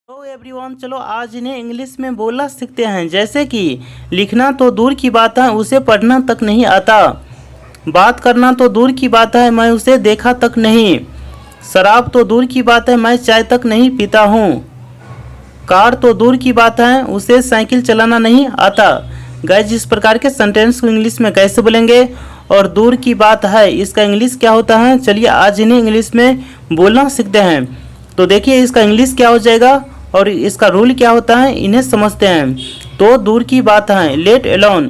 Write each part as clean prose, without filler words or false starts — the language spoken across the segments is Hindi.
तो एवरीवन, चलो आज इन्हें इंग्लिश में बोलना सीखते हैं। जैसे कि लिखना तो दूर की बात है, उसे पढ़ना तक नहीं आता। बात करना तो दूर की बात है, मैं उसे देखा तक नहीं। शराब तो दूर की बात है, मैं चाय तक नहीं पीता हूँ। कार तो दूर की बात है, उसे साइकिल चलाना नहीं आता। गाइस, इस प्रकार के सेंटेंस को इंग्लिश में कैसे बोलेंगे? और दूर की बात है, इसका इंग्लिश क्या होता है? चलिए आज इन्हें इंग्लिश में बोलना सीखते हैं। तो देखिए इसका इंग्लिश क्या हो जाएगा और इसका रूल क्या होता है, इन्हें समझते हैं। तो दूर की बात है, लेट एलोन।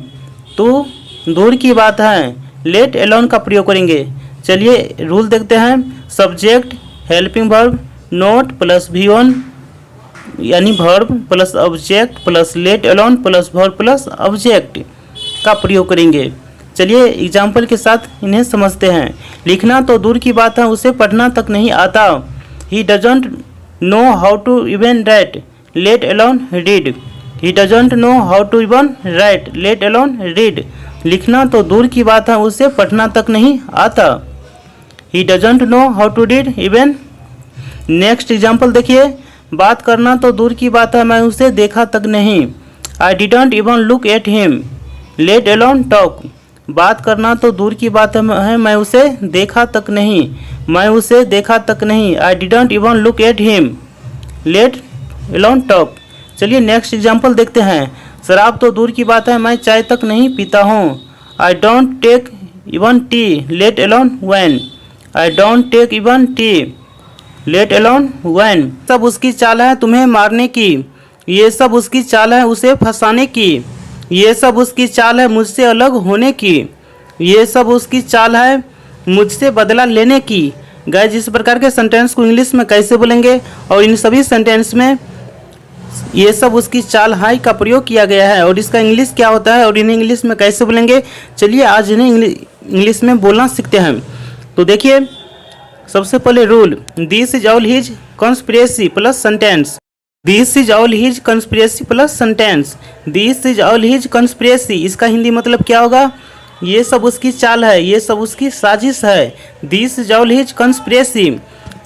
तो दूर की बात है, लेट एलोन का प्रयोग करेंगे। चलिए रूल देखते हैं। Subject helping verb not plus V1 यानी verb plus object plus let alone plus verb plus object का प्रयोग करेंगे। चलिए एग्जाम्पल के साथ इन्हें समझते हैं। लिखना तो दूर की बात है, उसे पढ़ना तक नहीं आता। He doesn't know how to even write, let alone read. He doesn't know how to even write, let alone read. लिखना तो दूर की बात है, उसे पढ़ना तक नहीं आता। He doesn't know how to read even. Next example देखिए। बात करना तो दूर की बात है, मैं उसे देखा तक नहीं। I didn't even look at him, let alone talk. बात करना तो दूर की बात है, मैं उसे देखा तक नहीं। मैं उसे देखा तक नहीं। I didn't even look at him, let alone talk. चलिए नेक्स्ट एग्जाम्पल देखते हैं। शराब तो दूर की बात है, मैं चाय तक नहीं पीता हूँ। I don't take even tea, let alone wine. I don't take even tea, let alone wine. सब उसकी चाल है तुम्हें मारने की, ये सब उसकी चाल है उसे फंसाने की। ये सब उसकी चाल है मुझसे अलग होने की। ये सब उसकी चाल है मुझसे बदला लेने की। गाइस, इस प्रकार के सेंटेंस को इंग्लिश में कैसे बोलेंगे? और इन सभी सेंटेंस में ये सब उसकी चाल है का प्रयोग किया गया है और इसका इंग्लिश क्या होता है और इन्हें इंग्लिश में कैसे बोलेंगे? चलिए आज इन्हें इंग्लिश में बोलना सीखते हैं। तो देखिए सबसे पहले rule, this is all his conspiracy plus sentence. This is all his conspiracy plus sentence. This is all his conspiracy, इसका हिंदी मतलब क्या होगा? ये सब उसकी चाल है, ये सब उसकी साजिश है। This is all his conspiracy.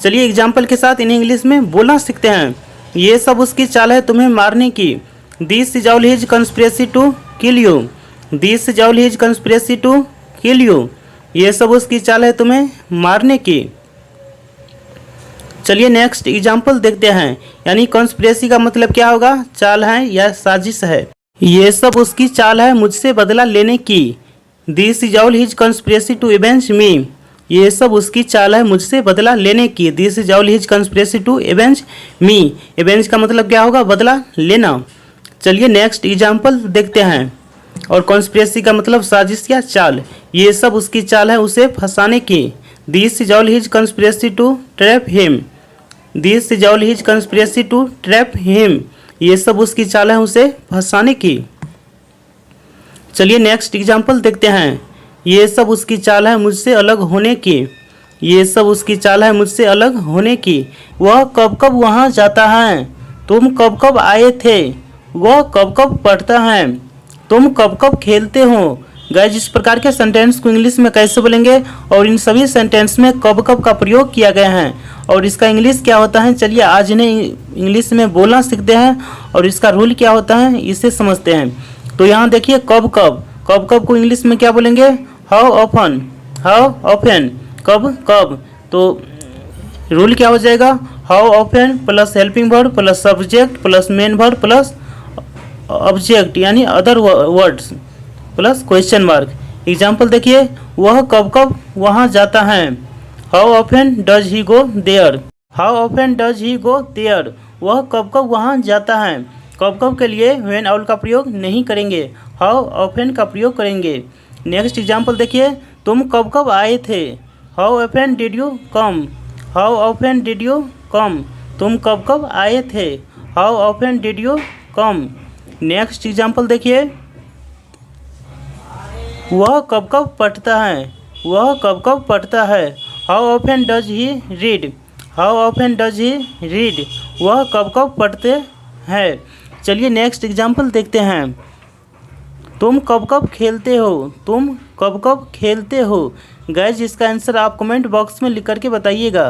चलिए एग्जाम्पल के साथ इन्हें इंग्लिश में बोलना सीखते हैं। ये सब उसकी चाल है तुम्हें मारने की। This is all his conspiracy to kill you. This is all his conspiracy to kill you. ये सब उसकी चाल है तुम्हें मारने की। चलिए नेक्स्ट एग्जाम्पल देखते हैं। यानी कॉन्स्पिरेसी का मतलब क्या होगा? चाल है या साजिश है। ये सब उसकी चाल है मुझसे बदला लेने की। This is all his conspiracy to avenge me. ये सब उसकी चाल है मुझसे बदला लेने की। This is all his conspiracy to avenge me. Avenge का मतलब क्या होगा? बदला लेना। चलिए नेक्स्ट एग्जाम्पल देखते हैं। और कॉन्स्पिरेसी का मतलब साजिश या चाल। ये सब उसकी चाल है उसे फंसाने की। This is all his conspiracy to trap him. This is all his conspiracy to trap him. ये सब उसकी चाल है उसे फंसाने की। चलिए नेक्स्ट एग्जाम्पल देखते हैं। ये सब उसकी चाल है मुझसे अलग होने की। ये सब उसकी चाल है मुझसे अलग होने की। वह कब कब वहाँ जाता है, तुम कब कब आए थे। वह कब कब पढ़ता है, तुम कब कब खेलते हो। गाइस, इस प्रकार के सेंटेंस को इंग्लिश में कैसे बोलेंगे? और इन सभी सेंटेंस में कब कब का प्रयोग किया गया है और इसका इंग्लिश क्या होता है? चलिए आज इन्हें इंग्लिश में बोलना सीखते हैं और इसका रूल क्या होता है इसे समझते हैं। तो यहाँ देखिए कब कब, कब कब को इंग्लिश में क्या बोलेंगे? How often. हाउ ऑफन, कब कब। तो रूल क्या हो जाएगा? How often plus helping verb plus subject plus main verb plus object यानी other words plus question mark. Example देखिए। वह कब कब वहाँ जाता है। How often does he go there. How often does he go there. वह कब कब वहाँ जाता है। कब कब के लिए व्हेन ऑल का प्रयोग नहीं करेंगे, हाउ ऑफन का प्रयोग करेंगे। नेक्स्ट एग्जाम्पल देखिए। तुम कब कब आए थे। How often did you come. How often did you come. तुम कब कब आए थे। How often did you come. Next example देखिए। वह कब कब पढ़ता है। वह कब कब पढ़ता है। How often does he read. How often does he read. वह कब कब पढ़ते हैं। चलिए नेक्स्ट एग्जाम्पल देखते हैं। तुम कब कब खेलते हो। तुम कब कब खेलते हो। गाइज, इसका आंसर आप कमेंट बॉक्स में लिख करके बताइएगा।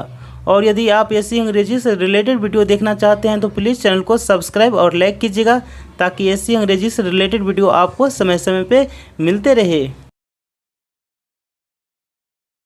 और यदि आप ऐसी अंग्रेजी से रिलेटेड वीडियो देखना चाहते हैं तो प्लीज़ चैनल को सब्सक्राइब और लाइक कीजिएगा, ताकि ऐसी अंग्रेजी से रिलेटेड वीडियो आपको समय समय पे मिलते रहे।